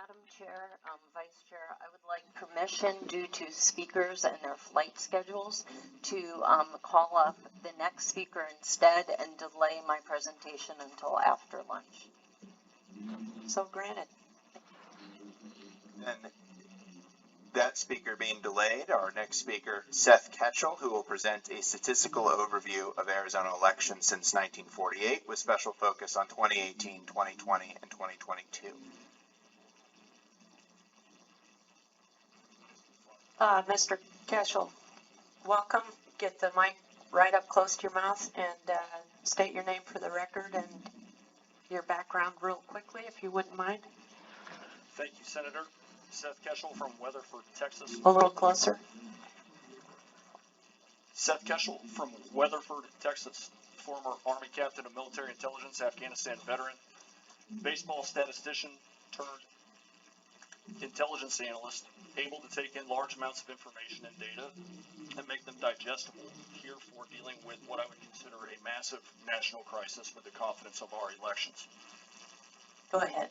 Madam Chair, Vice Chair, I would like permission due to speakers and their flight schedules to call up the next speaker instead and delay my presentation until after lunch. So granted. And that speaker being delayed, our next speaker, Seth Keshel, who will present a statistical overview of Arizona elections since 1948 with special focus on 2018, 2020, and 2022. Mr. Keshel, welcome. Get the mic right up close to your mouth and state your name for the record and your background real quickly, if you wouldn't mind. Thank you, Senator. Seth Keshel from Weatherford, Texas. A little closer. Seth Keshel from Weatherford, Texas. Former Army captain of military intelligence, Afghanistan veteran, baseball statistician turned intelligence analyst, able to take in large amounts of information and data and make them digestible, here for dealing with what I would consider a massive national crisis with the confidence of our elections. Go ahead.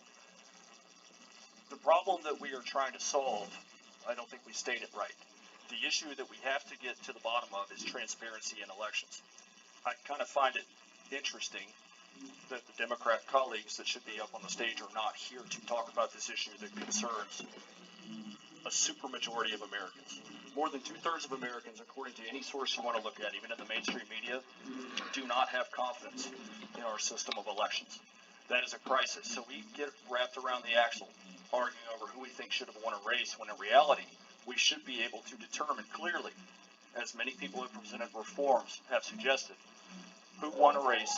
The problem that we are trying to solve, I don't think we state it right. The issue that we have to get to the bottom of is transparency in elections. I kind of find it interesting that the Democrat colleagues that should be up on the stage are not here to talk about this issue that concerns a supermajority of Americans. More than 2/3 of Americans, according to any source you want to look at, even in the mainstream media, do not have confidence in our system of elections. That is a crisis. So we get wrapped around the axle, arguing over who we think should have won a race, when in reality, we should be able to determine clearly, as many people who have presented reforms have suggested, who won a race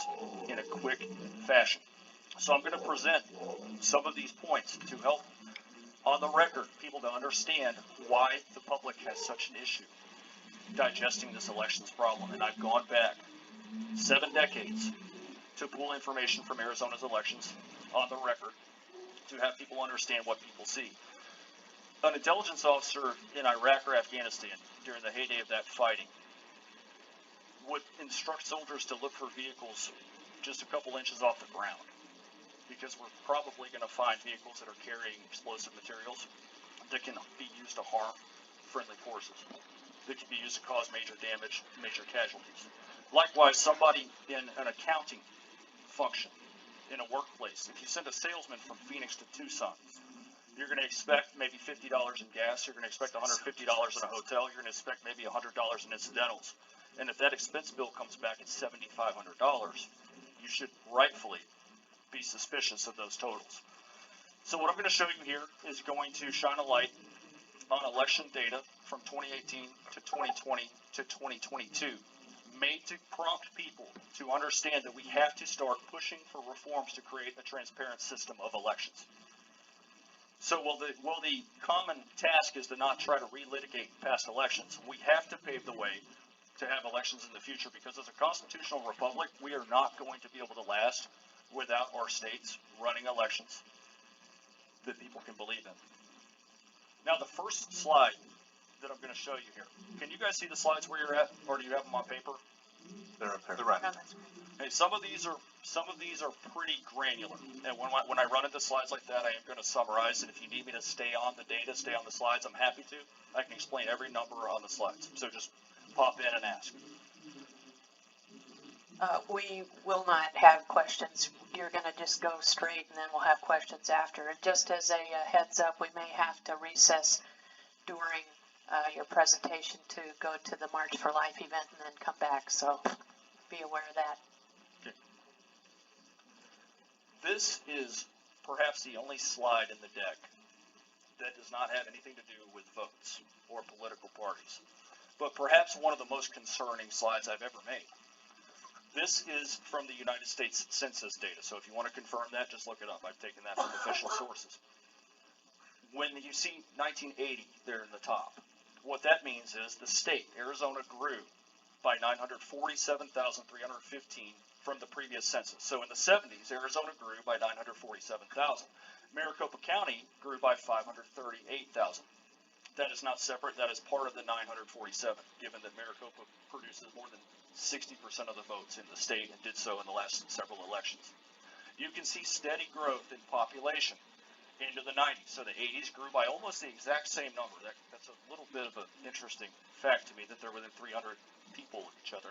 in a quick fashion. So I'm going to present some of these points to help, on the record, people to understand why the public has such an issue digesting this elections problem. And I've gone back 7 decades to pull information from Arizona's elections on the record to have people understand what people see. An intelligence officer in Iraq or Afghanistan during the heyday of that fighting would instruct soldiers to look for vehicles just a couple inches off the ground, because we're probably going to find vehicles that are carrying explosive materials that can be used to harm friendly forces, that can be used to cause major damage, major casualties. Likewise, somebody in an accounting function in a workplace, if you send a salesman from Phoenix to Tucson, you're going to expect maybe $50 in gas, you're going to expect $150 in a hotel, you're going to expect maybe $100 in incidentals. And if that expense bill comes back at $7,500, you should rightfully be suspicious of those totals. So what I'm going to show you here is going to shine a light on election data from 2018 to 2020 to 2022, made to prompt people to understand that we have to start pushing for reforms to create a transparent system of elections. So while the common task is to not try to relitigate past elections, we have to pave the way to have elections in the future, because as a constitutional republic, we are not going to be able to last without our states running elections that people can believe in. Now, the first slide that I'm going to show you here, can you guys see the slides where you're at, or do you have them on paper? They're up there. They're running. Hey, some of these are pretty granular, and when I run into slides like that, I am going to summarize. And if you need me to stay on the data, stay on the slides, I'm happy to. I can explain every number on the slides. So just pop in and ask. We will not have questions. You're going to just go straight, and then we'll have questions after. And just as a heads up, we may have to recess during your presentation to go to the March for Life event and then come back. So be aware of that. Okay. This is perhaps the only slide in the deck that does not have anything to do with votes or political parties, but perhaps one of the most concerning slides I've ever made. This is from the United States Census data, so if you want to confirm that, just look it up. I've taken that from official sources. When you see 1980 there in the top, what that means is the state, Arizona, grew by 947,315 from the previous census. So in the 70s, Arizona grew by 947,000. Maricopa County grew by 538,000. That is not separate. That is part of the 947, given that Maricopa produces more than 60% of the votes in the state and did so in the last several elections. You can see steady growth in population into the 90s. So the 80s grew by almost the exact same number. That's a little bit of an interesting fact to me that they're within 300 people of each other.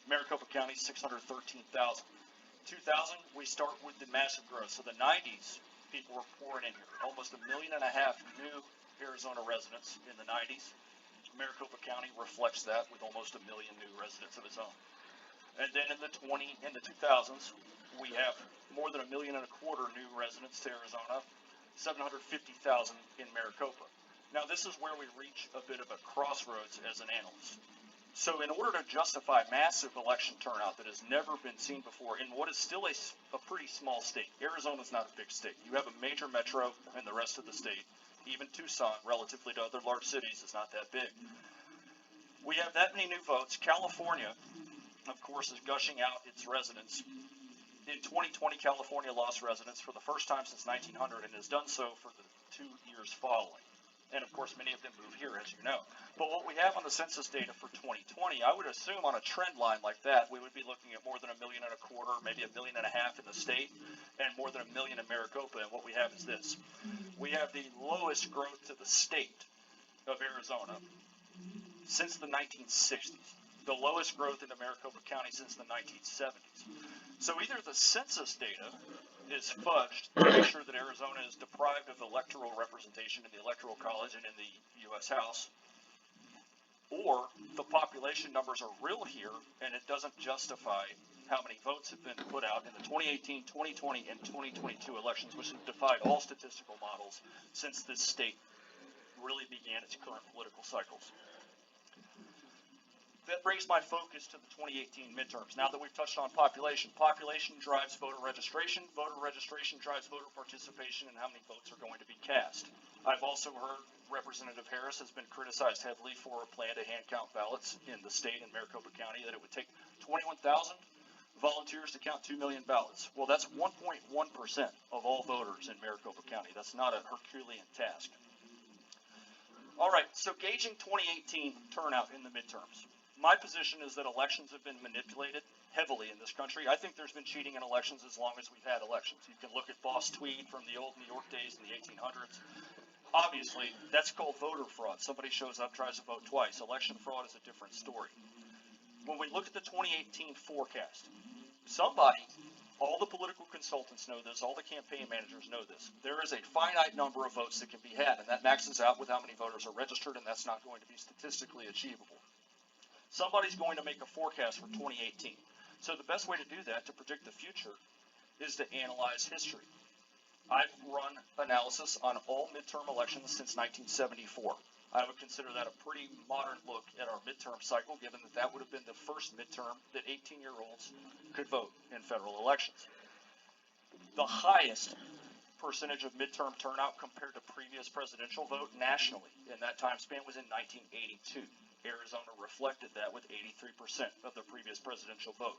Maricopa County, 613,000. 2000, we start with the massive growth. So the 90s, people were pouring in here. Almost 1.5 million new Arizona residents in the 90s. Maricopa County reflects that with almost 1 million new residents of its own. And then in the 2000s, we have more than 1.25 million new residents to Arizona, 750,000 in Maricopa. Now this is where we reach a bit of a crossroads as an analyst. So in order to justify massive election turnout that has never been seen before in what is still a pretty small state, Arizona's not a big state. You have a major metro and the rest of the state, even Tucson, relatively to other large cities, is not that big. We have that many new votes. California, of course, is gushing out its residents. In 2020, California lost residents for the first time since 1900 and has done so for the 2 years following. And of course, many of them move here, as you know. But what we have on the census data for 2020, I would assume on a trend line like that, we would be looking at more than 1.25 million, maybe 1.5 million in the state, and more than 1 million in Maricopa. And what we have is this. We have the lowest growth to the state of Arizona since the 1960s. The lowest growth into Maricopa County since the 1970s. So either the census data is fudged to make sure that Arizona is deprived of electoral representation in the Electoral College and in the U.S. House, or the population numbers are real here and it doesn't justify how many votes have been put out in the 2018, 2020, and 2022 elections, which have defied all statistical models since this state really began its current political cycles. That brings my focus to the 2018 midterms. Now that we've touched on population, population drives voter registration drives voter participation and how many votes are going to be cast. I've also heard Representative Harris has been criticized heavily for a plan to hand count ballots in the state in Maricopa County, that it would take 21,000 volunteers to count 2 million ballots. Well, that's 1.1% of all voters in Maricopa County. That's not a Herculean task. All right, so gauging 2018 turnout in the midterms. My position is that elections have been manipulated heavily in this country. I think there's been cheating in elections as long as we've had elections. You can look at Boss Tweed from the old New York days in the 1800s. Obviously, that's called voter fraud. Somebody shows up, tries to vote twice. Election fraud is a different story. When we look at the 2018 forecast, all the political consultants know this, all the campaign managers know this. There is a finite number of votes that can be had, and that maxes out with how many voters are registered, and that's not going to be statistically achievable. Somebody's going to make a forecast for 2018. So the best way to do that, to predict the future, is to analyze history. I've run analysis on all midterm elections since 1974. I would consider that a pretty modern look at our midterm cycle, given that that would have been the first midterm that 18-year-olds could vote in federal elections. The highest percentage of midterm turnout compared to previous presidential vote nationally in that time span was in 1982. Arizona reflected that with 83% of the previous presidential vote.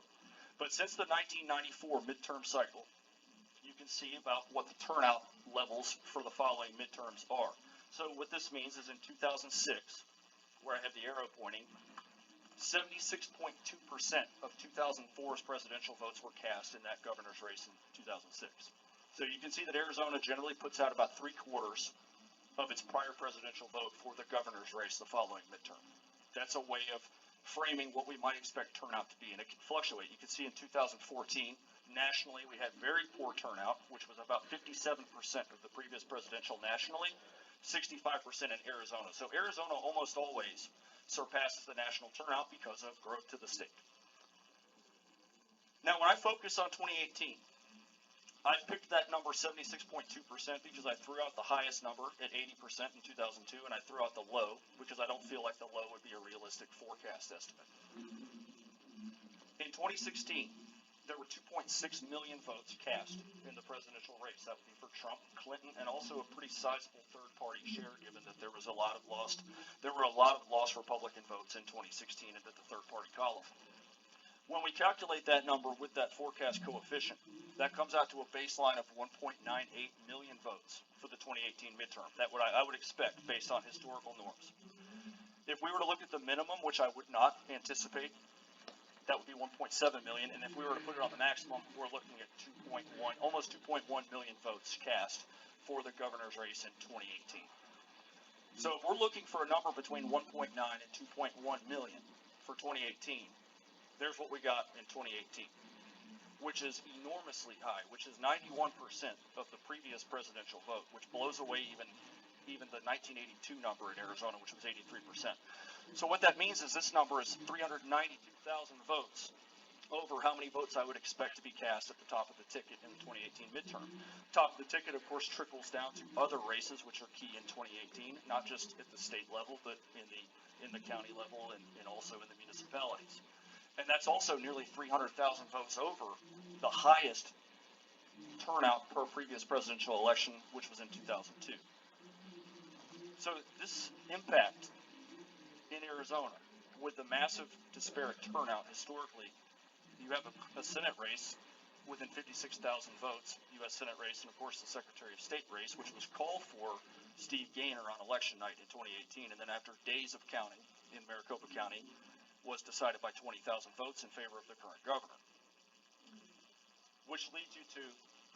But since the 1994 midterm cycle, you can see about what the turnout levels for the following midterms are. So what this means is in 2006, where I have the arrow pointing, 76.2% of 2004's presidential votes were cast in that governor's race in 2006. So you can see that Arizona generally puts out about 3/4 of its prior presidential vote for the governor's race the following midterm. That's a way of framing what we might expect turnout to be, and it can fluctuate. You can see in 2014, nationally, we had very poor turnout, which was about 57% of the previous presidential nationally, 65% in Arizona. So Arizona almost always surpasses the national turnout because of growth to the state. Now, when I focus on 2018, I picked that number 76.2% because I threw out the highest number at 80% in 2002, and I threw out the low because I don't feel like the low would be a realistic forecast estimate. In 2016, there were 2.6 million votes cast in the presidential race. That would be for Trump, Clinton, and also a pretty sizable third-party share, given that there were a lot of lost Republican votes in 2016 into the third-party column. When we calculate that number with that forecast coefficient, that comes out to a baseline of 1.98 million votes for the 2018 midterm. That I would expect based on historical norms. If we were to look at the minimum, which I would not anticipate, that would be 1.7 million. And if we were to put it on the maximum, we're looking at almost 2.1 million votes cast for the governor's race in 2018. So if we're looking for a number between 1.9 and 2.1 million for 2018, there's what we got in 2018, which is enormously high, which is 91% of the previous presidential vote, which blows away even the 1982 number in Arizona, which was 83%. So what that means is this number is 392,000 votes over how many votes I would expect to be cast at the top of the ticket in the 2018 midterm. Top of the ticket, of course, trickles down to other races, which are key in 2018, not just at the state level, but in the county level and also in the municipalities. And that's also nearly 300,000 votes over the highest turnout per previous presidential election, which was in 2002. So this impact in Arizona, with the massive disparate turnout historically, you have a Senate race within 56,000 votes, U.S. Senate race, and of course the Secretary of State race, which was called for Steve Gaynor on election night in 2018, and then after days of counting in Maricopa County, was decided by 20,000 votes in favor of the current governor. Which leads you to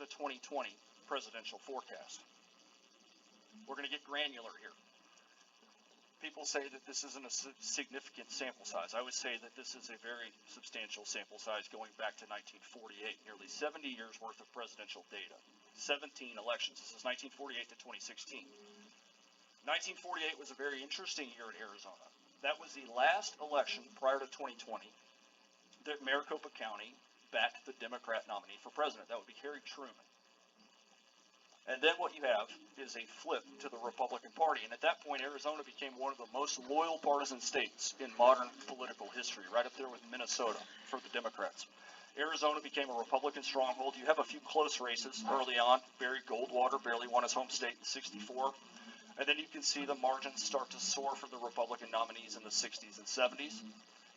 the 2020 presidential forecast. We're going to get granular here. People say that this isn't a significant sample size. I would say that this is a very substantial sample size going back to 1948, nearly 70 years worth of presidential data. 17 elections. This is 1948 to 2016. 1948 was a very interesting year in Arizona. That was the last election prior to 2020 that Maricopa County backed the Democrat nominee for president. That would be Harry Truman. And then what you have is a flip to the Republican Party. And at that point, Arizona became one of the most loyal partisan states in modern political history, right up there with Minnesota for the Democrats. Arizona became a Republican stronghold. You have a few close races early on. Barry Goldwater barely won his home state in '64. And then you can see the margins start to soar for the Republican nominees in the 60s and 70s.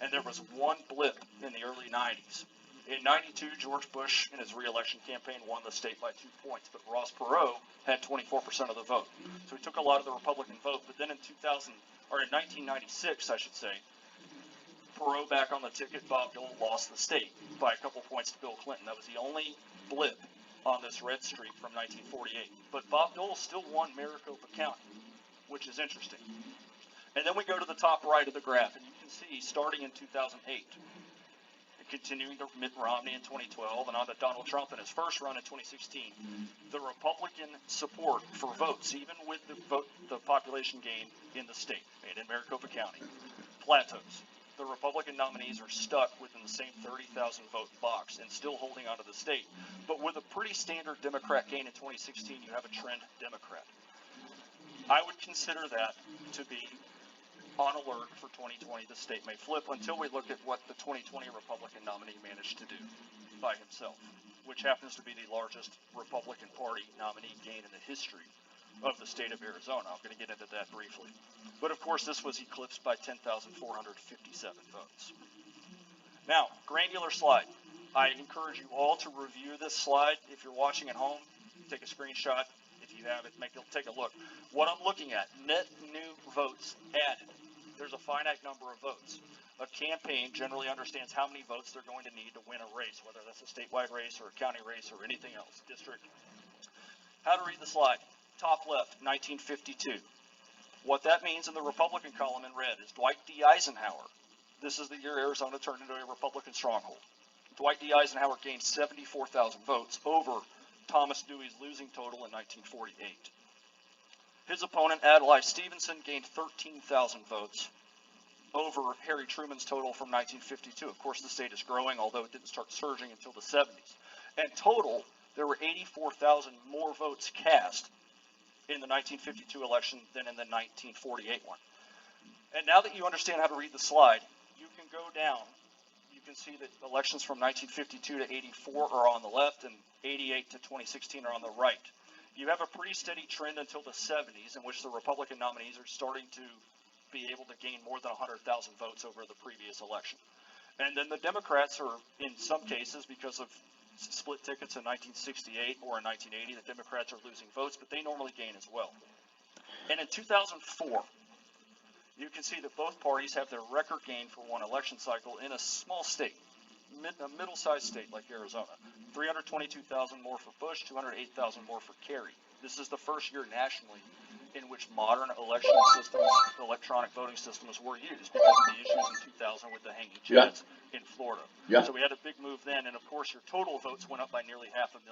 And there was one blip in the early 90s. In '92, George Bush, in his re-election campaign, won the state by 2 points, but Ross Perot had 24% of the vote. So he took a lot of the Republican vote. But then in 1996, I should say, Perot back on the ticket, Bob Dole lost the state by a couple points to Bill Clinton. That was the only blip on this red streak from 1948. But Bob Dole still won Maricopa County, which is interesting. And then we go to the top right of the graph, and you can see starting in 2008, continuing to Mitt Romney in 2012 and on to Donald Trump in his first run in 2016, the Republican support for votes, even with the population gain in the state and in Maricopa County, plateaus. The Republican nominees are stuck within the same 30,000 vote box and still holding onto the state. But with a pretty standard Democrat gain in 2016, you have a trend Democrat. I would consider that to be on alert for 2020. The state may flip until we look at what the 2020 Republican nominee managed to do by himself, which happens to be the largest Republican Party nominee gain in the history of the state of Arizona. I'm going to get into that briefly. But of course, this was eclipsed by 10,457 votes. Now, granular slide. I encourage you all to review this slide. If you're watching at home, take a screenshot. If you have it, take a look. What I'm looking at, net new votes added. There's a finite number of votes. A campaign generally understands how many votes they're going to need to win a race, whether that's a statewide race or a county race or anything else, district. How to read the slide. Top left, 1952. What that means in the Republican column in red is Dwight D. Eisenhower. This is the year Arizona turned into a Republican stronghold. Dwight D. Eisenhower gained 74,000 votes over Thomas Dewey's losing total in 1948. His opponent, Adlai Stevenson, gained 13,000 votes over Harry Truman's total from 1952. Of course, the state is growing, although it didn't start surging until the 70s. And total, there were 84,000 more votes cast in the 1952 election than in the 1948 one. And now that you understand how to read the slide, you can go down. You can see that elections from 1952 to 84 are on the left and 88 to 2016 are on the right. You have a pretty steady trend until the 70s in which the Republican nominees are starting to be able to gain more than 100,000 votes over the previous election. And then the Democrats are, in some cases, because of split tickets in 1968 or in 1980, the Democrats are losing votes, but they normally gain as well. And in 2004, you can see that both parties have their record gain for one election cycle in a small state, a middle-sized state like Arizona. 322,000 more for Bush, 208,000 more for Kerry. This is the first year nationally in which modern election systems, electronic voting systems were used because of the issues in 2000 with the hanging chads in Florida. Yeah. So we had a big move then, and of course your total votes went up by nearly 500,000.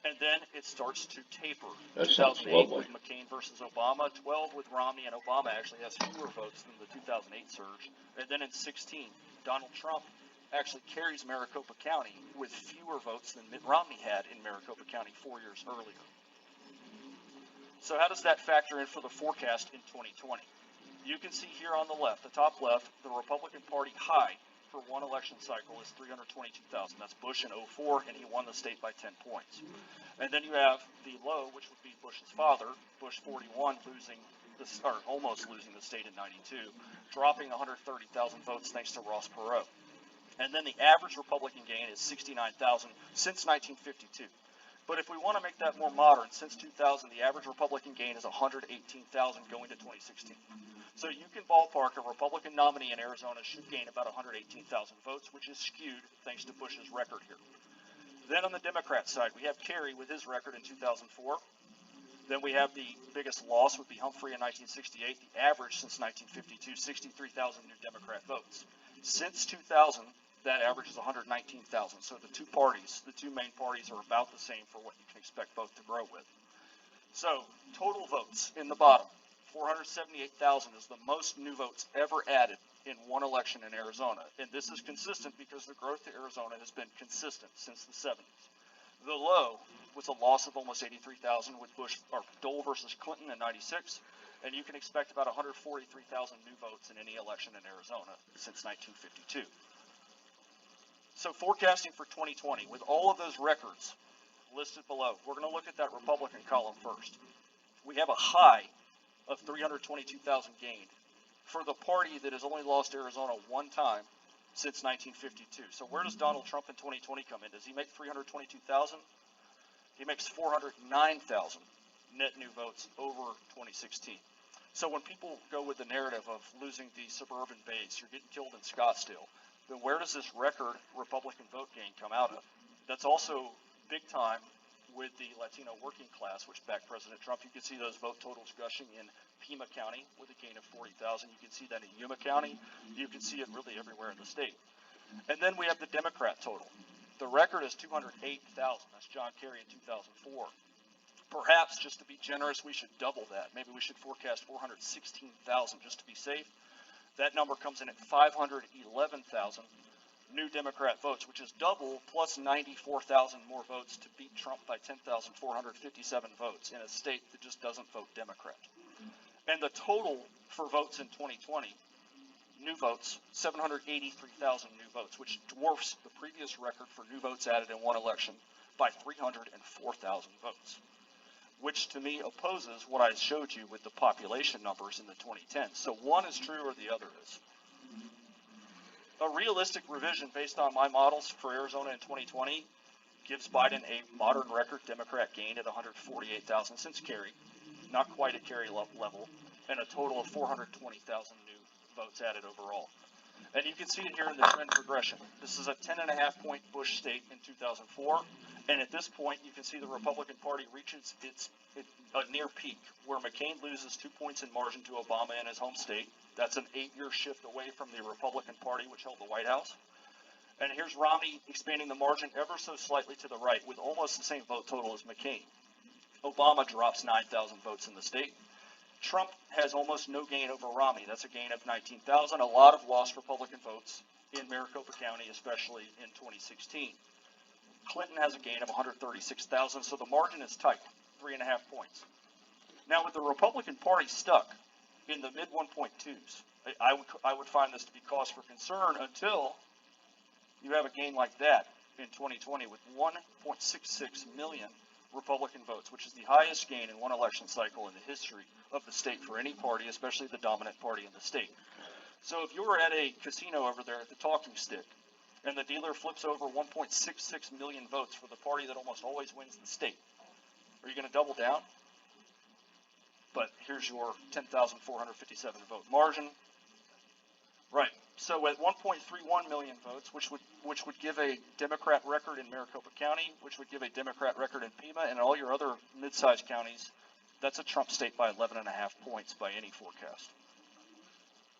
And then it starts to taper. That sounds 2008 lovely. with McCain versus Obama, 12 with Romney, and Obama actually has fewer votes than the 2008 surge. And then in 16, Donald Trump actually carries Maricopa County with fewer votes than Mitt Romney had in Maricopa County 4 years earlier. So how does that factor in for the forecast in 2020? You can see here on the left, the top left, the Republican Party high for one election cycle is 322,000. That's Bush in 04, and he won the state by 10 points. And then you have the low, which would be Bush's father, Bush 41, almost losing the state in 92, dropping 130,000 votes thanks to Ross Perot. And then the average Republican gain is 69,000 since 1952. But if we want to make that more modern, since 2000, the average Republican gain is 118,000 going to 2016. So you can ballpark a Republican nominee in Arizona should gain about 118,000 votes, which is skewed thanks to Bush's record here. Then on the Democrat side, we have Kerry with his record in 2004. Then we have the biggest loss would be Humphrey in 1968. The average since 1952, 63,000 new Democrat votes. Since 2000, that average is 119,000. So the two main parties are about the same for what you can expect both to grow with. So total votes in the bottom, 478,000 is the most new votes ever added in one election in Arizona. And this is consistent because the growth to Arizona has been consistent since the 70s. The low was a loss of almost 83,000 with Dole versus Clinton in 96. And you can expect about 143,000 new votes in any election in Arizona since 1952. So forecasting for 2020, with all of those records listed below, we're going to look at that Republican column first. We have a high of 322,000 gained for the party that has only lost Arizona one time since 1952. So where does Donald Trump in 2020 come in? Does he make 322,000? He makes 409,000 net new votes over 2016. So when people go with the narrative of losing the suburban base, you're getting killed in Scottsdale, then where does this record Republican vote gain come out of? That's also big time with the Latino working class, which backed President Trump. You can see those vote totals gushing in Pima County with a gain of 40,000. You can see that in Yuma County. You can see it really everywhere in the state. And then we have the Democrat total. The record is 208,000. That's John Kerry in 2004. Perhaps, just to be generous, we should double that. Maybe we should forecast 416,000 just to be safe. That number comes in at 511,000 new Democrat votes, which is double plus 94,000 more votes to beat Trump by 10,457 votes in a state that just doesn't vote Democrat. And the total for votes in 2020, new votes, 783,000 new votes, which dwarfs the previous record for new votes added in one election by 304,000 votes, which to me opposes what I showed you with the population numbers in the 2010s. So one is true or the other is. A realistic revision based on my models for Arizona in 2020 gives Biden a modern record Democrat gain at 148,000 since Kerry, not quite at Kerry level, and a total of 420,000 new votes added overall. And you can see it here in the trend progression. This is a 10.5 point Bush state in 2004. And at this point, you can see the Republican Party reaches a near peak, where McCain loses 2 points in margin to Obama in his home state. That's an 8-year shift away from the Republican Party, which held the White House. And here's Romney expanding the margin ever so slightly to the right, with almost the same vote total as McCain. Obama drops 9,000 votes in the state. Trump has almost no gain over Romney. That's a gain of 19,000. A lot of lost Republican votes in Maricopa County, especially in 2016. Clinton has a gain of 136,000, so the margin is tight, 3.5 points. Now, with the Republican Party stuck in the mid 1.2s, I would find this to be cause for concern until you have a gain like that in 2020 with 1.66 million Republican votes, which is the highest gain in one election cycle in the history of the state for any party, especially the dominant party in the state. So if you were at a casino over there at the Talking Stick, and the dealer flips over 1.66 million votes for the party that almost always wins the state, are you going to double down? But here's your 10,457 vote margin. Right. So at 1.31 million votes, which would give a Democrat record in Maricopa County, which would give a Democrat record in Pima, and all your other mid-sized counties, that's a Trump state by 11.5 points by any forecast.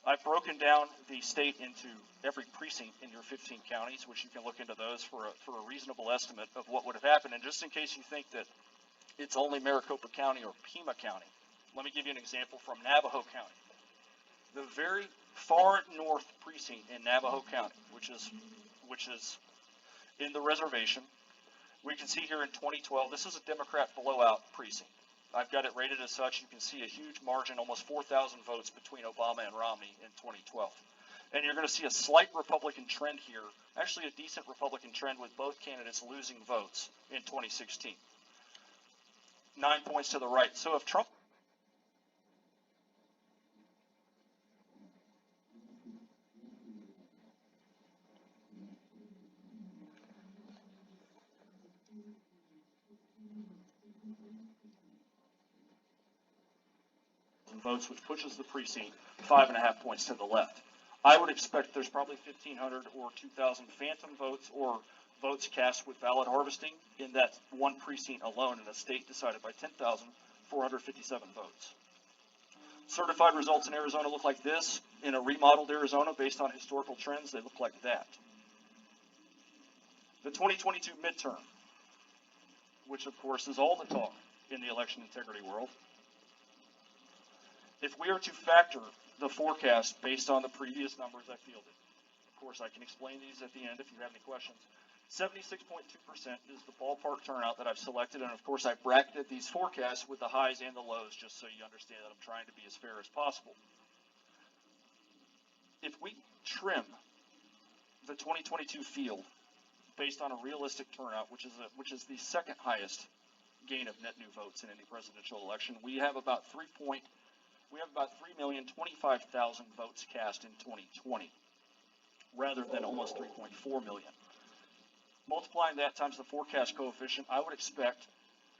I've broken down the state into every precinct in your 15 counties, which you can look into those for a reasonable estimate of what would have happened. And just in case you think that it's only Maricopa County or Pima County, let me give you an example from Navajo County. The very far north precinct in Navajo County, which is in the reservation, we can see here in 2012, this is a Democrat blowout precinct. I've got it rated as such. You can see a huge margin, almost 4,000 votes between Obama and Romney in 2012. And you're going to see a slight Republican trend here, actually a decent Republican trend with both candidates losing votes in 2016. 9 points to the right. So if Trump votes, which pushes the precinct 5.5 points to the left. I would expect there's probably 1,500 or 2,000 phantom votes or votes cast with ballot harvesting in that one precinct alone in a state decided by 10,457 votes. Certified results in Arizona look like this. In a remodeled Arizona, based on historical trends, they look like that. The 2022 midterm, which of course is all the talk in the election integrity world. If we are to factor the forecast based on the previous numbers I fielded, of course I can explain these at the end if you have any questions, 76.2% is the ballpark turnout that I've selected, and of course I bracketed these forecasts with the highs and the lows just so you understand that I'm trying to be as fair as possible. If we trim the 2022 field based on a realistic turnout, which is the second highest gain of net new votes in any presidential election, we have about 3,025,000 votes cast in 2020, rather than almost 3.4 million. Multiplying that times the forecast coefficient, I would expect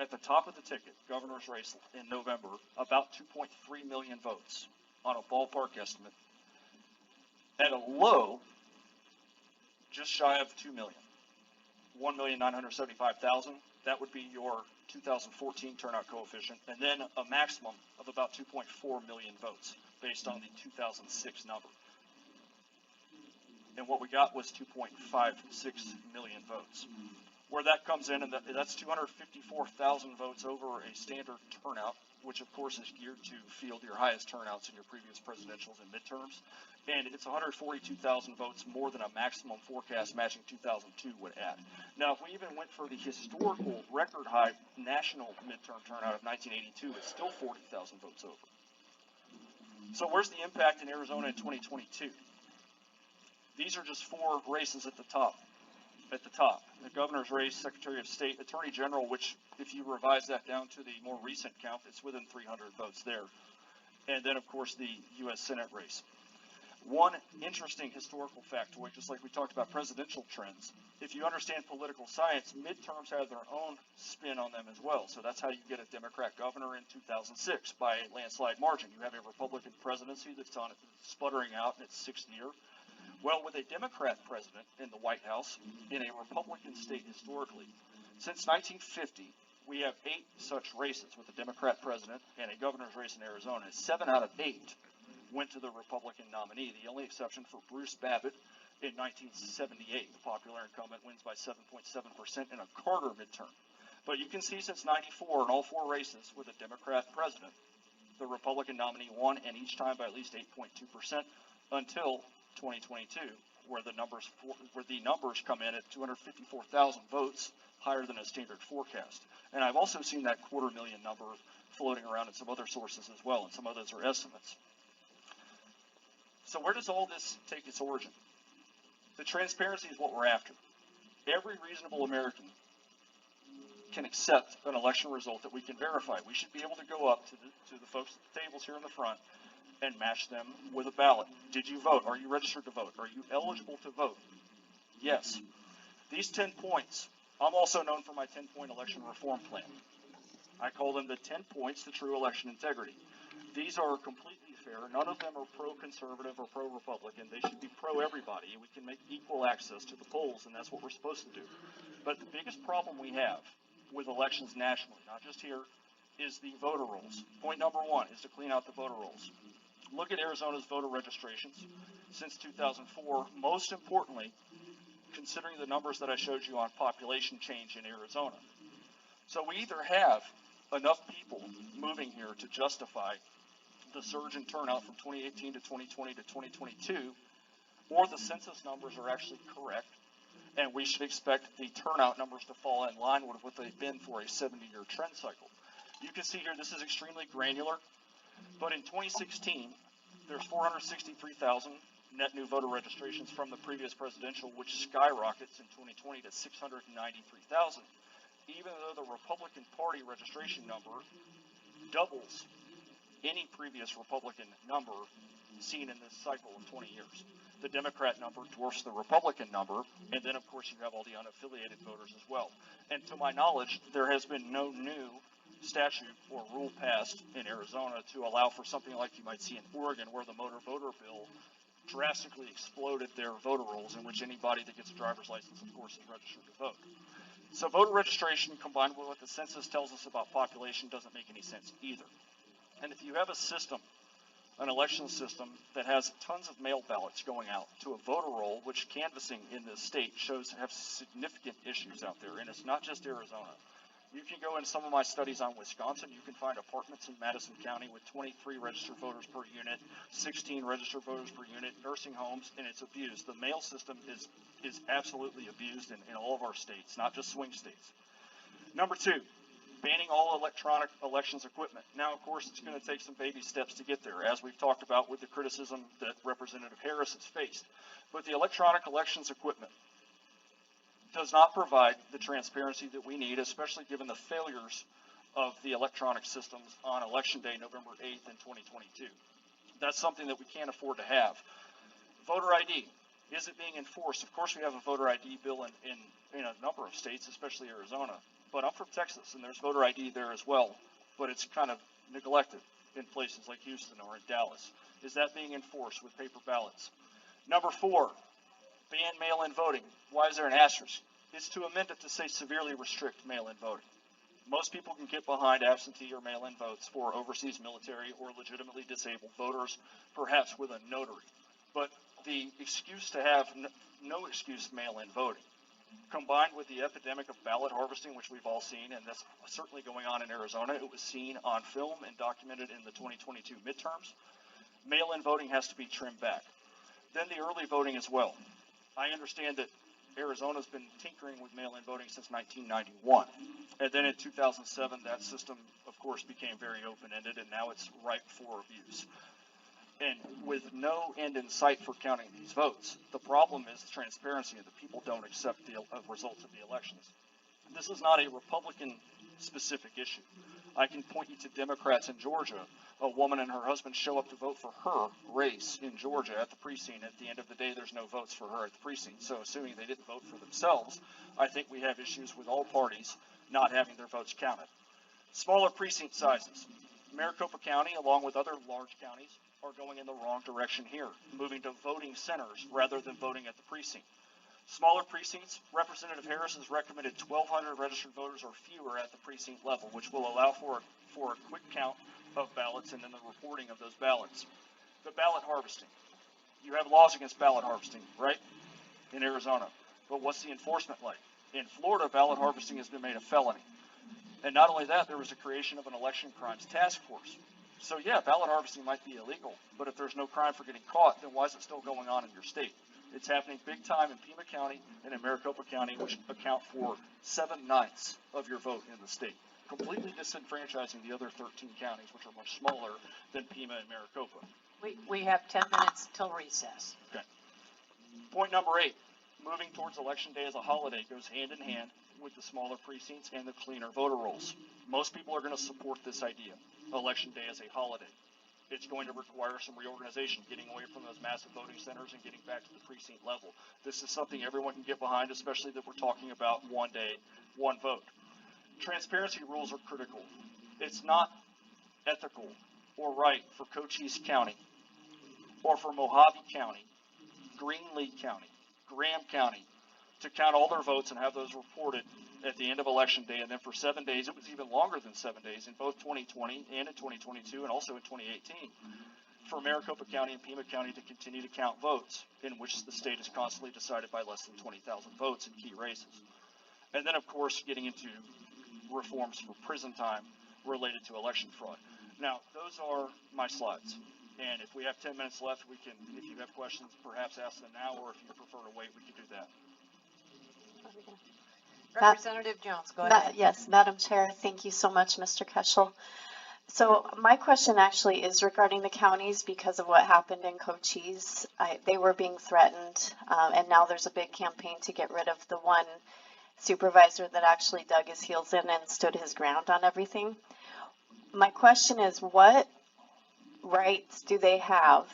at the top of the ticket, governor's race in November, about 2.3 million votes on a ballpark estimate. At a low, just shy of 2 million, 1,975,000. That would be your 2014 turnout coefficient, and then a maximum of about 2.4 million votes based on the 2006 number. And what we got was 2.56 million votes. Where that comes in, and that's 254,000 votes over a standard turnout, which of course is geared to field your highest turnouts in your previous presidentials and midterms. And it's 142,000 votes more than a maximum forecast matching 2002 would add. Now, if we even went for the historical record high national midterm turnout of 1982, it's still 40,000 votes over. So where's the impact in Arizona in 2022? These are just four races at the top. The governor's race, Secretary of State, Attorney General, which if you revise that down to the more recent count, it's within 300 votes there. And then, of course, the U.S. Senate race. One interesting historical factoid, just like we talked about presidential trends, if you understand political science, midterms have their own spin on them as well. So that's how you get a Democrat governor in 2006 by a landslide margin. You have a Republican presidency that's on it, sputtering out in its sixth year. Well, with a Democrat president in the White House in a Republican state historically, since 1950, we have 8 such races with a Democrat president and a governor's race in Arizona. 7 out of 8 went to the Republican nominee. The only exception for Bruce Babbitt in 1978. The popular incumbent wins by 7.7% in a Carter midterm. But you can see since 94 in all 4 races with a Democrat president, the Republican nominee won, and each time by at least 8.2% until 2022, where the numbers come in at 254,000 votes, higher than a standard forecast. And I've also seen that 250,000 number floating around in some other sources as well, and some others are estimates. So where does all this take its origin? The transparency is what we're after. Every reasonable American can accept an election result that we can verify. We should be able to go up to the folks at the tables here in the front and match them with a ballot. Did you vote? Are you registered to vote? Are you eligible to vote? Yes. These 10 points, I'm also known for my 10-point election reform plan. I call them the 10 points to true election integrity. These are completely fair. None of them are pro-conservative or pro-Republican. They should be pro-everybody. We can make equal access to the polls, and that's what we're supposed to do. But the biggest problem we have with elections nationally, not just here, is the voter rolls. Point number one is to clean out the voter rolls. Look at Arizona's voter registrations since 2004. Most importantly, considering the numbers that I showed you on population change in Arizona. So we either have enough people moving here to justify the surge in turnout from 2018 to 2020 to 2022, or the census numbers are actually correct, and we should expect the turnout numbers to fall in line with what they've been for a 70-year trend cycle. You can see here this is extremely granular, but in 2016, there's 463,000 net new voter registrations from the previous presidential, which skyrockets in 2020 to 693,000, even though the Republican Party registration number doubles any previous Republican number seen in this cycle of 20 years. The Democrat number dwarfs the Republican number, and then of course you have all the unaffiliated voters as well. And to my knowledge, there has been no new statute or rule passed in Arizona to allow for something like you might see in Oregon, where the motor voter bill drastically exploded their voter rolls, in which anybody that gets a driver's license, of course, is registered to vote. So voter registration combined with what the census tells us about population doesn't make any sense either. And if you have a system, an election system that has tons of mail ballots going out to a voter roll, which canvassing in this state shows have significant issues out there, and it's not just Arizona. You can go in some of my studies on Wisconsin. You can find apartments in Madison County with 23 registered voters per unit, 16 registered voters per unit, nursing homes, and it's abused. The mail system is absolutely abused in all of our states, not just swing states. Number two, banning all electronic elections equipment. Now, of course, it's going to take some baby steps to get there, as we've talked about with the criticism that Representative Harris has faced. But the electronic elections equipment does not provide the transparency that we need, especially given the failures of the electronic systems on Election Day, November 8th in 2022. That's something that we can't afford to have. Voter ID, is it being enforced? Of course, we have a voter ID bill in a number of states, especially Arizona. But I'm from Texas, and there's voter ID there as well, but it's kind of neglected in places like Houston or in Dallas. Is that being enforced with paper ballots? Number four, ban mail-in voting. Why is there an asterisk? It's to amend it to say severely restrict mail-in voting. Most people can get behind absentee or mail-in votes for overseas military or legitimately disabled voters, perhaps with a notary. But the excuse to have no excuse mail-in voting, combined with the epidemic of ballot harvesting, which we've all seen, and that's certainly going on in Arizona. It was seen on film and documented in the 2022 midterms. Mail-in voting has to be trimmed back. Then the early voting as well. I understand that Arizona's been tinkering with mail-in voting since 1991. And then in 2007, that system, of course, became very open-ended, and now it's ripe for abuse. And with no end in sight for counting these votes, the problem is transparency, and the people don't accept the results of the elections. This is not a Republican-specific issue. I can point you to Democrats in Georgia. A woman and her husband show up to vote for her race in Georgia at the precinct. At the end of the day, there's no votes for her at the precinct. So assuming they didn't vote for themselves, I think we have issues with all parties not having their votes counted. Smaller precinct sizes. Maricopa County, along with other large counties, are going in the wrong direction here, moving to voting centers rather than voting at the precinct. Smaller precincts, Representative Harris has recommended 1,200 registered voters or fewer at the precinct level, which will allow for a quick count of ballots and then the reporting of those ballots. The ballot harvesting. You have laws against ballot harvesting, right, in Arizona. But what's the enforcement like? In Florida, ballot harvesting has been made a felony. And not only that, there was a creation of an election crimes task force. So yeah, ballot harvesting might be illegal, but if there's no crime for getting caught, then why is it still going on in your state? It's happening big time in Pima County and in Maricopa County, which account for 7/9 of your vote in the state, completely disenfranchising the other 13 counties, which are much smaller than Pima and Maricopa. We have 10 minutes till recess. Okay. Point number 8, moving towards Election Day as a holiday goes hand in hand with the smaller precincts and the cleaner voter rolls. Most people are going to support this idea, Election Day as a holiday. It's going to require some reorganization, getting away from those massive voting centers and getting back to the precinct level. This is something everyone can get behind, especially that we're talking about one day, one vote. Transparency rules are critical. It's not ethical or right for Cochise County, or for Mojave County, Greenlee County, Graham County, to count all their votes and have those reported at the end of election day. And then for 7 days, it was even longer than 7 days in both 2020 and in 2022 and also in 2018, for Maricopa County and Pima County to continue to count votes, in which the state is constantly decided by less than 20,000 votes in key races. And then, of course, getting into reforms for prison time related to election fraud. Now, those are my slides. And if we have 10 minutes left, we can, if you have questions, perhaps ask them now, or if you prefer to wait, we can do that. Representative Jones, go ahead. Yes, Madam Chair, thank you so much, Mr. Keshel. So my question actually is regarding the counties because of what happened in Cochise. They were being threatened, and now there's a big campaign to get rid of the one supervisor that actually dug his heels in and stood his ground on everything. My question is, what rights do they have?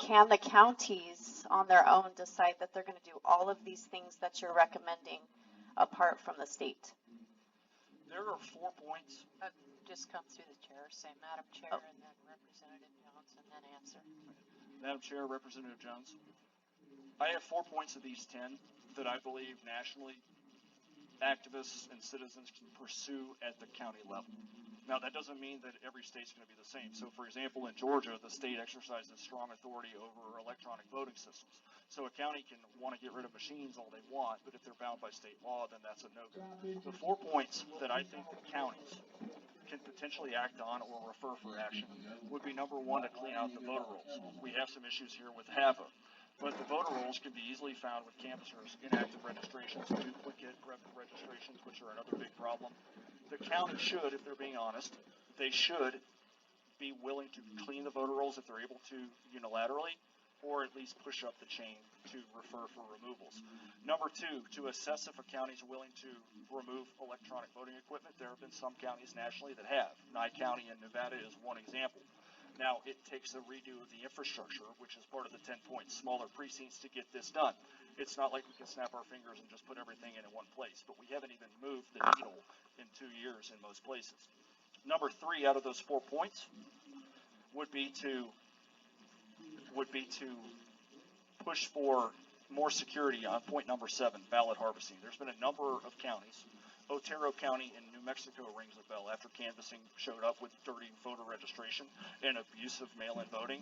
Can the counties on their own decide that they're going to do all of these things that you're recommending apart from the state? There are 4 points. Just come through the chair, say Madam Chair, and then Representative Jones, and then answer. Madam Chair, Representative Jones. I have 4 points of these 10 that I believe nationally activists and citizens can pursue at the county level. Now, that doesn't mean that every state's going to be the same. So, for example, in Georgia, the state exercises strong authority over electronic voting systems. So a county can want to get rid of machines all they want, but if they're bound by state law, then that's a no-go. The 4 points that I think the counties can potentially act on or refer for action would be, number one, to clean out the voter rolls. We have some issues here with HAVA, but the voter rolls can be easily found with canvassers, inactive registrations, duplicate registrations, which are another big problem. The county should, if they're being honest, they should be willing to clean the voter rolls if they're able to unilaterally, or at least push up the chain to refer for removals. Number two, to assess if a county is willing to remove electronic voting equipment. There have been some counties nationally that have. Nye County in Nevada is one example. Now, it takes a redo of the infrastructure, which is part of the 10-point smaller precincts, to get this done. It's not like we can snap our fingers and just put everything in one place, but we haven't even moved the needle in 2 years in most places. Number three out of those 4 points would be to push for more security on point number 7, ballot harvesting. There's been a number of counties. Otero County in New Mexico rings a bell after canvassing showed up with dirty voter registration and abuse of mail-in voting.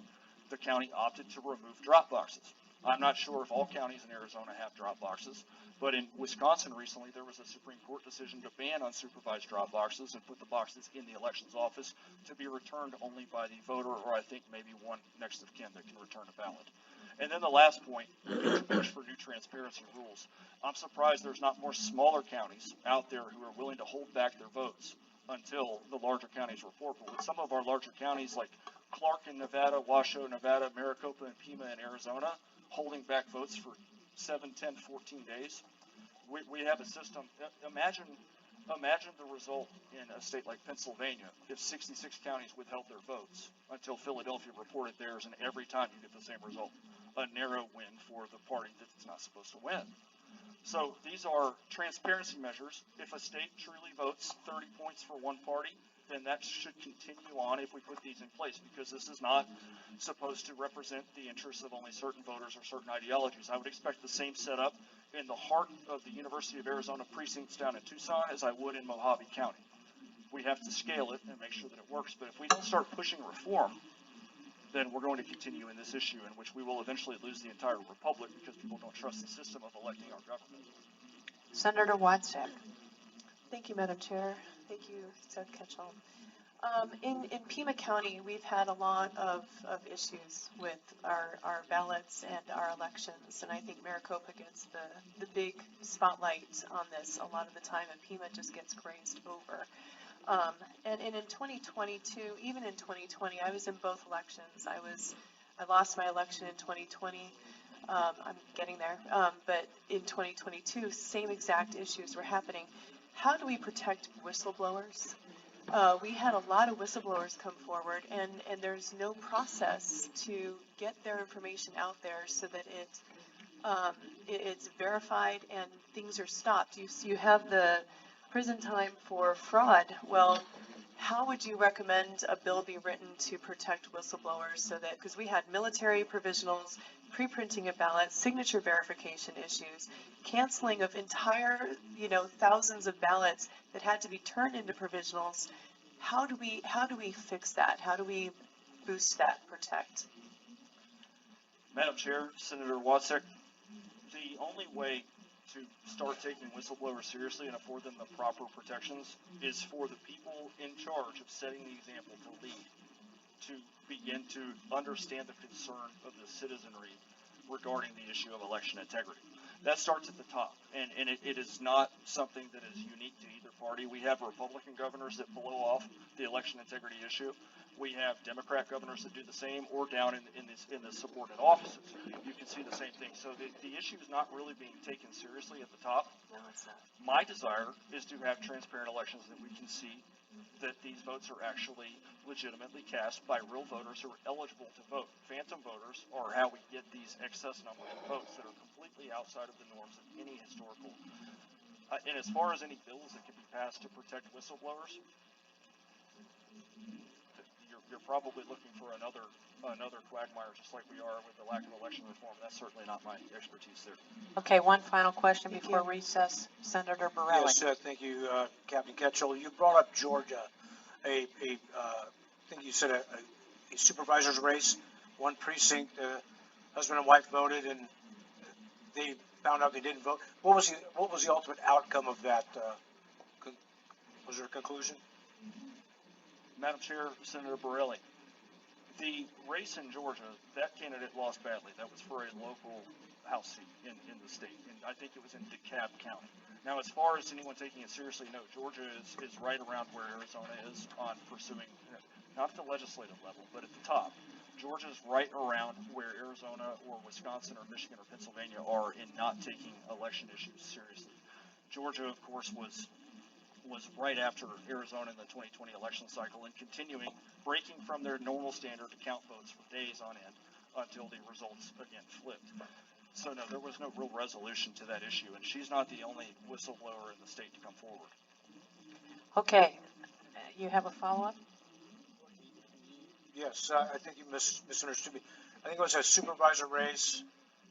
The county opted to remove drop boxes. I'm not sure if all counties in Arizona have drop boxes, but in Wisconsin recently there was a Supreme Court decision to ban unsupervised drop boxes and put the boxes in the elections office to be returned only by the voter, or I think maybe one next of kin that can return a ballot. And then the last point is to push for new transparency rules. I'm surprised there's not more smaller counties out there who are willing to hold back their votes until the larger counties report. But with some of our larger counties like Clark in Nevada, Washoe, Nevada, Maricopa, and Pima in Arizona holding back votes for 7, 10, 14 days, we have a system. Imagine the result in a state like Pennsylvania if 66 counties withheld their votes until Philadelphia reported theirs, and every time you get the same result. A narrow win for the party that's not supposed to win. So these are transparency measures. If a state truly votes 30 points for one party, then that should continue on if we put these in place, because this is not supposed to represent the interests of only certain voters or certain ideologies. I would expect the same setup in the heart of the University of Arizona precincts down in Tucson as I would in Mojave County. We have to scale it and make sure that it works, but if we don't start pushing reform, then we're going to continue in this issue in which we will eventually lose the entire republic because people don't trust the system of electing our government. Senator Watsack. Thank you, Madam Chair. Thank you, Seth Keshel. In Pima County, we've had a lot of issues with our ballots and our elections, and I think Maricopa gets the big spotlight on this a lot of the time, and Pima just gets grazed over. And in 2022, even in 2020, I was in both elections. I lost my election in 2020. I'm getting there. But in 2022, same exact issues were happening. How do we protect whistleblowers? We had a lot of whistleblowers come forward, and there's no process to get their information out there so that it's verified and things are stopped. You have the prison time for fraud. Well, how would you recommend a bill be written to protect whistleblowers so that, because we had military provisionals, pre-printing of ballots, signature verification issues, canceling of entire, thousands of ballots that had to be turned into provisionals. How do we fix that? How do we boost that, protect? Madam Chair, Senator Watsek, the only way to start taking whistleblowers seriously and afford them the proper protections is for the people in charge of setting the example to lead, to begin to understand the concern of the citizenry regarding the issue of election integrity. That starts at the top, and it is not something that is unique to either party. We have Republican governors that blow off the election integrity issue. We have Democrat governors that do the same, or down in the subordinate offices. You can see the same thing. So the issue is not really being taken seriously at the top. No, it's not. My desire is to have transparent elections that we can see that these votes are actually legitimately cast by real voters who are eligible to vote. Phantom voters are how we get these excess numbers of votes that are completely outside of the norms of any historical. And as far as any bills that can be passed to protect whistleblowers, you're probably looking for another quagmire, just like we are with the lack of election reform. That's certainly not my expertise there. Okay, one final question before recess. Senator Borelli. Yes, thank you, Captain Keshel. You brought up Georgia, I think you said a supervisor's race, one precinct, husband and wife voted, and they found out they didn't vote. What was the ultimate outcome of that? Was there a conclusion? Madam Chair, Senator Borelli, the race in Georgia, that candidate lost badly. That was for a local House seat in the state, and I think it was in DeKalb County. Now, as far as anyone taking it seriously, no, Georgia is right around where Arizona is on pursuing, not at the legislative level, but at the top. Georgia's right around where Arizona or Wisconsin or Michigan or Pennsylvania are in not taking election issues seriously. Georgia, of course, was right after Arizona in the 2020 election cycle and continuing, breaking from their normal standard to count votes for days on end until the results again flipped. So no, there was no real resolution to that issue, and she's not the only whistleblower in the state to come forward. Okay, you have a follow-up? Yes, I think you misunderstood me. I think it was a supervisor race.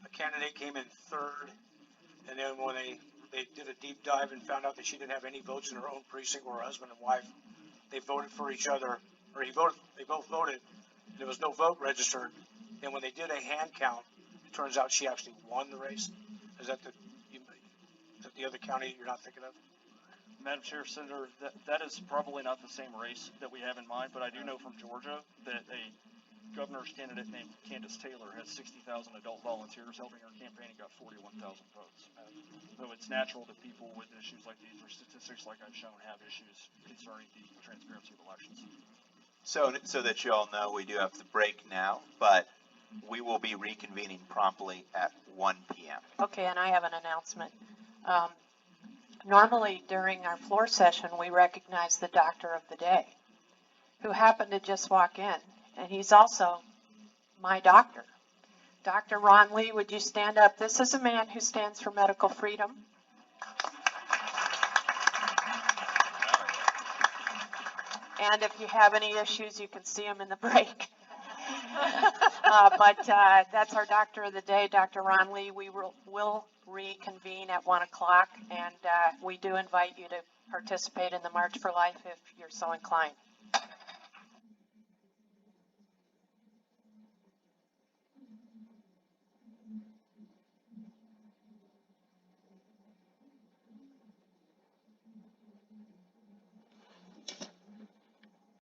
A candidate came in third, and then when they did a deep dive and found out that she didn't have any votes in her own precinct, or her husband and wife, they voted for each other, or they both voted. There was no vote registered, and when they did a hand count, it turns out she actually won the race. Is that the other county you're not thinking of? Madam Chair, Senator, that is probably not the same race that we have in mind, but I do know from Georgia that a governor's candidate named Candace Taylor has 60,000 adult volunteers helping her campaign and got 41,000 votes. So it's natural that people with issues like these, or statistics like I've shown, have issues concerning the transparency of elections. So that you all know, we do have to break now, but we will be reconvening promptly at 1 p.m. Okay, and I have an announcement. Normally during our floor session, we recognize the doctor of the day, who happened to just walk in, and he's also my doctor. Dr. Ron Lee, would you stand up? This is a man who stands for medical freedom. And if you have any issues, you can see him in the break. But that's our doctor of the day, Dr. Ron Lee. We will reconvene at 1 o'clock, and we do invite you to participate in the March for Life if you're so inclined.